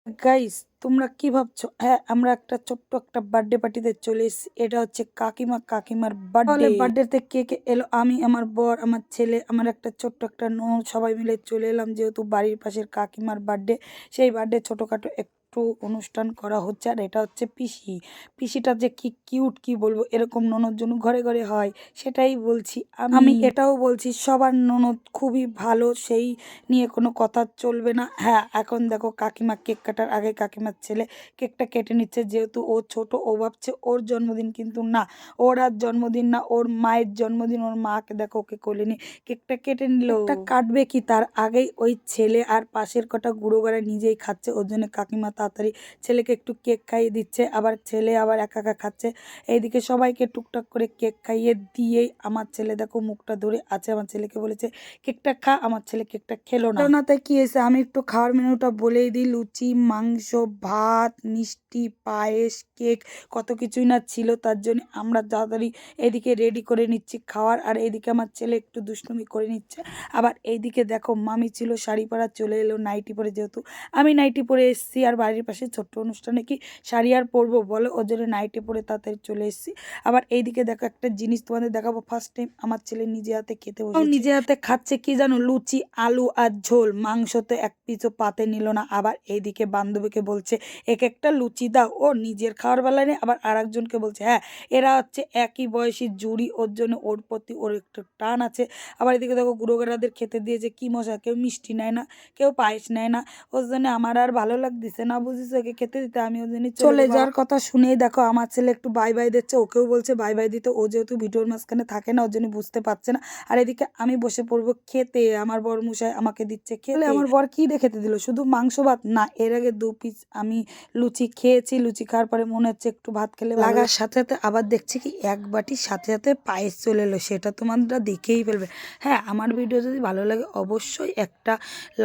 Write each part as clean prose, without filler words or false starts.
Guys, তোমরা কি ভাবছো? হ্যাঁ, আমরা একটা ছোট্ট একটা বার্থডে পার্টিতে চলে এসেছি। এটা হচ্ছে কাকিমার বার্থডে। বার্থডেতে কে কে এলো? আমি, আমার বর, আমার ছেলে, আমার একটা ছোট্ট একটা ননদ, সবাই মিলে চলে এলাম। যেহেতু বাড়ির পাশের কাকিমার বার্থডে, সেই বার্থডে ছোটখাটো একটু অনুষ্ঠান করা হচ্ছে। আর এটা হচ্ছে পিসি। পিসিটা যে কি কিউট, কি বলবো, এরকম ননদ জন্য ঘরে ঘরে হয়, সেটাই বলছি। আমি এটাও বলছি সবার ননদ খুবই ভালো, সেই নিয়ে কোনো কথা চলবে না। হ্যাঁ, এখন দেখো কাকিমা কেক কাটার আগে কাকিমার ছেলে কেকটা কেটে নিচ্ছে। যেহেতু ও ছোট, ও ভাবছে ওর জন্মদিন, কিন্তু না, ওর আর জন্মদিন না, ওর মায়ের জন্মদিন। ওর মাকে দেখো ওকে কোলে নিয়ে কেকটা কেটে নিল। কেকটা কাটবে কি তার আগেই ওই ছেলে আর পাশের কটা গুঁড়ো গাড়া নিজেই খাচ্ছে। ওর জন্য কাকিমা তাড়াতাড়ি ছেলেকে একটু কেক খাইয়ে দিচ্ছে, আবার ছেলে আবার একা একা খাচ্ছে। এইদিকে সবাইকে টুকটাক করে কেক খাইয়ে দিয়েই আমার ছেলে দেখো মুখটা ধরে আছে। আমার ছেলেকে বলেছে কেকটা খা, আমার ছেলে কেকটা খেলো না। তাই কি হয়েছে, আমি একটু খাওয়ার মেনুটা বলেই দিই। লুচি, মাংস, ভাত, মিষ্টি, পায়েস, কেক, কত কিছুই না ছিল। তার জন্য আমরা তাড়াতাড়ি এদিকে রেডি করে নিচ্ছি খাওয়ার, আর এইদিকে আমার ছেলে একটু দুষ্টুমি করে নিচ্ছে। আবার এইদিকে দেখো মামি ছিল শাড়ি পরা, চলে এলো নাইটি পরে। যেহেতু আমি নাইটি পরে এসেছি, আর বাড়ির পাশে ছোট্ট অনুষ্ঠানে কি শাড়ি আর পরবো বলো, ওর জন্য নাইটি পরে তাড়াতাড়ি চলে এসেছি। আবার এইদিকে দেখো একটা জিনিস তোমাদের দেখাবো। ফার্স্ট টাইম আমার ছেলে নিজে হাতে খেতে বসেছে। নিজে হাতে খাচ্ছে কি জানো? লুচি, আলু আর ঝোল। মাংস তো এক পিসও পাতে নিল না। আবার এইদিকে বান্ধবীকে বলছে এক একটা লুচি দাও। ও নিজের খাওয়ার বেলা নেই, আবার আর একজনকে বলছে। হ্যাঁ, এরা হচ্ছে একই বয়সী জুড়ি, ওর জন্য ওর প্রতি ওর একটু টান আছে। আবার এদিকে দেখো গুঁড়োগেরাদের খেতে দিয়েছে, কি মজা। কেউ মিষ্টি নেয় না, কেউ পায়েস নেয় না। ওর জন্য আমার আর ভালো লাগতেছে না, বুঝিস, ওকে খেতে দিতে। আমি ওর জন্য চলে যাওয়ার কথা শুনেই দেখো আমার ছেলে একটু বাই বাই দিচ্ছে, ওকেও বলছে বাই বাই দিতে। ও যেহেতু ভিডিওর মাঝখানে থাকে না, ওর জন্য বুঝতে পারছে না। আর এদিকে আমি বসে পড়বো খেতে, আমার বর মশাই আমাকে দিচ্ছে খেতে। আমার বর কি দিয়ে খেতে দিল? শুধু মাংস ভাত না, এর আগে 2 পিস আমি লুচি খেয়েছি। লুচি খাওয়ার পরে মনে হচ্ছে একটু ভাত খেলে লাগার সাথে সাথে আবার দেখছি কি এক বাটির সাথে সাথে পায়েস চলে এলো। সেটা তোমরা দেখেই ফেলবে। হ্যাঁ, আমার ভিডিও যদি ভালো লাগে অবশ্যই একটা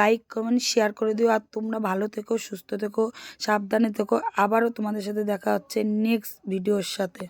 লাইক, কমেন্ট, শেয়ার করে দিও। আর তোমরা ভালো থেকো, সুস্থ থেকো, সাবধানে থেকো। আবারও তোমাদের সাথে দেখা হচ্ছে নেক্সট ভিডিওর সাথে।